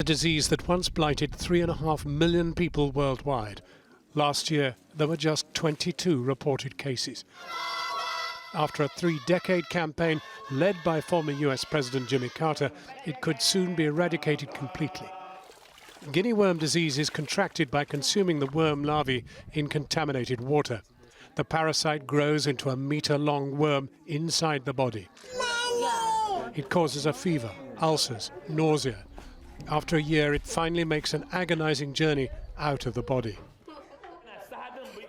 disease that once blighted 3.5 million people worldwide. Last year, there were just 22 reported cases. After a 3-decade campaign led by former US President Jimmy Carter, it could soon be eradicated completely. Guinea worm disease is contracted by consuming the worm larvae in contaminated water. The parasite grows into a metre-long worm inside the body. It causes a fever, ulcers, nausea. After a year, it finally makes an agonizing journey out of the body.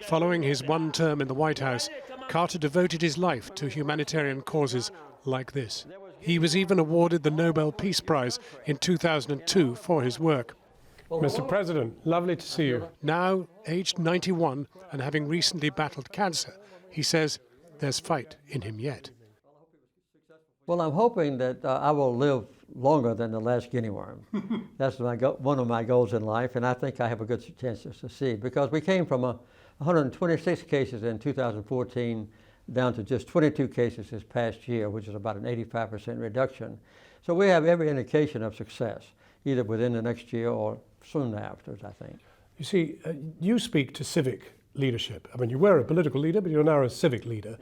Following his one term in the White House, Carter devoted his life to humanitarian causes like this. He was even awarded the Nobel Peace Prize in 2002 for his work. Mr. President, lovely to see you. Now, aged 91 and having recently battled cancer, he says there's fight in him yet. Well, I'm hoping that I will live longer than the last guinea worm. That's one of my goals in life, and I think I have a good chance to succeed, because we came from 126 cases in 2014 down to just 22 cases this past year, which is about an 85% reduction. So we have every indication of success, either within the next year or soon after, I think. You see, you speak to civic leadership. I mean, you were a political leader, but you're now a civic leader.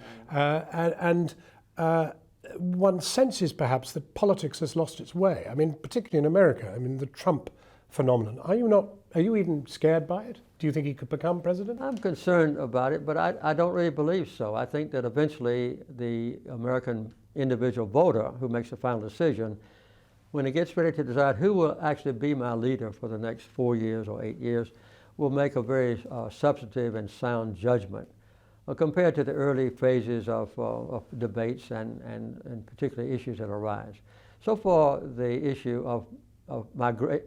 One senses perhaps that politics has lost its way. I mean, particularly in America, I mean, the Trump phenomenon. Are you even scared by it? Do you think he could become president? I'm concerned about it, but I don't really believe so. I think that eventually the American individual voter who makes the final decision, when he gets ready to decide who will actually be my leader for the next 4 years or 8 years, will make a very substantive and sound judgment. Compared to the early phases of debates and particularly issues that arise. So far, the issue of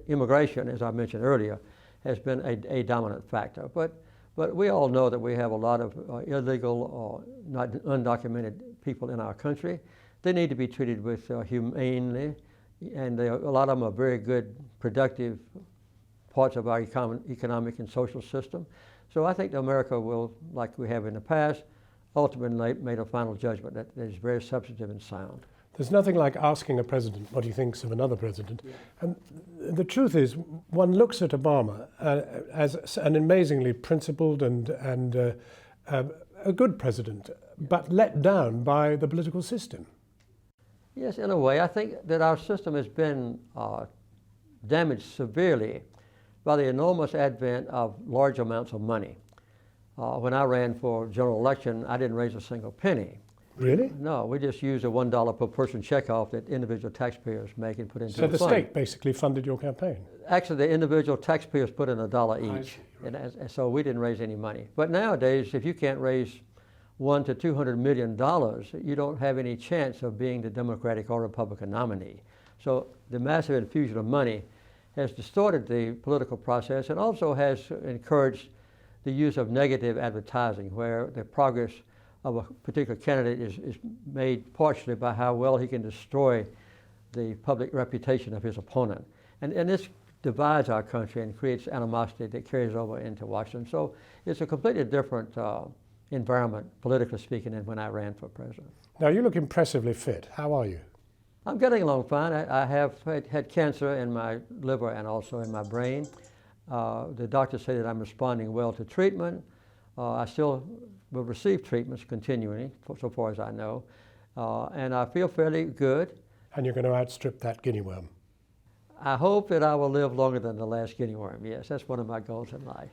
immigration, as I mentioned earlier, has been a dominant factor. But we all know that we have a lot of illegal or undocumented people in our country. They need to be treated with humanely, and a lot of them are very good, productive parts of our economic and social system. So I think America will, like we have in the past, ultimately made a final judgment that is very substantive and sound. There's nothing like asking a president what he thinks of another president. Yeah. And the truth is, one looks at Obama as an amazingly principled and a good president, but let down by the political system. Yes, in a way. I think that our system has been damaged severely by the enormous advent of large amounts of money. When I ran for general election, I didn't raise a single penny. Really? No, we just used a $1 per person checkoff that individual taxpayers make and put into the fund. So the state basically funded your campaign? Actually, the individual taxpayers put in $1 each, right. And so we didn't raise any money. But nowadays, if you can't raise $100 to $200 million, you don't have any chance of being the Democratic or Republican nominee. So the massive infusion of money has distorted the political process and also has encouraged the use of negative advertising, where the progress of a particular candidate is made partially by how well he can destroy the public reputation of his opponent. And this divides our country and creates animosity that carries over into Washington. So it's a completely different environment, politically speaking, than when I ran for president. Now, you look impressively fit. How are you? I'm getting along fine. I have had cancer in my liver and also in my brain. The doctors say that I'm responding well to treatment. I still will receive treatments continually, so far as I know. And I feel fairly good. And you're going to outstrip that guinea worm? I hope that I will live longer than the last guinea worm, yes. That's one of my goals in life.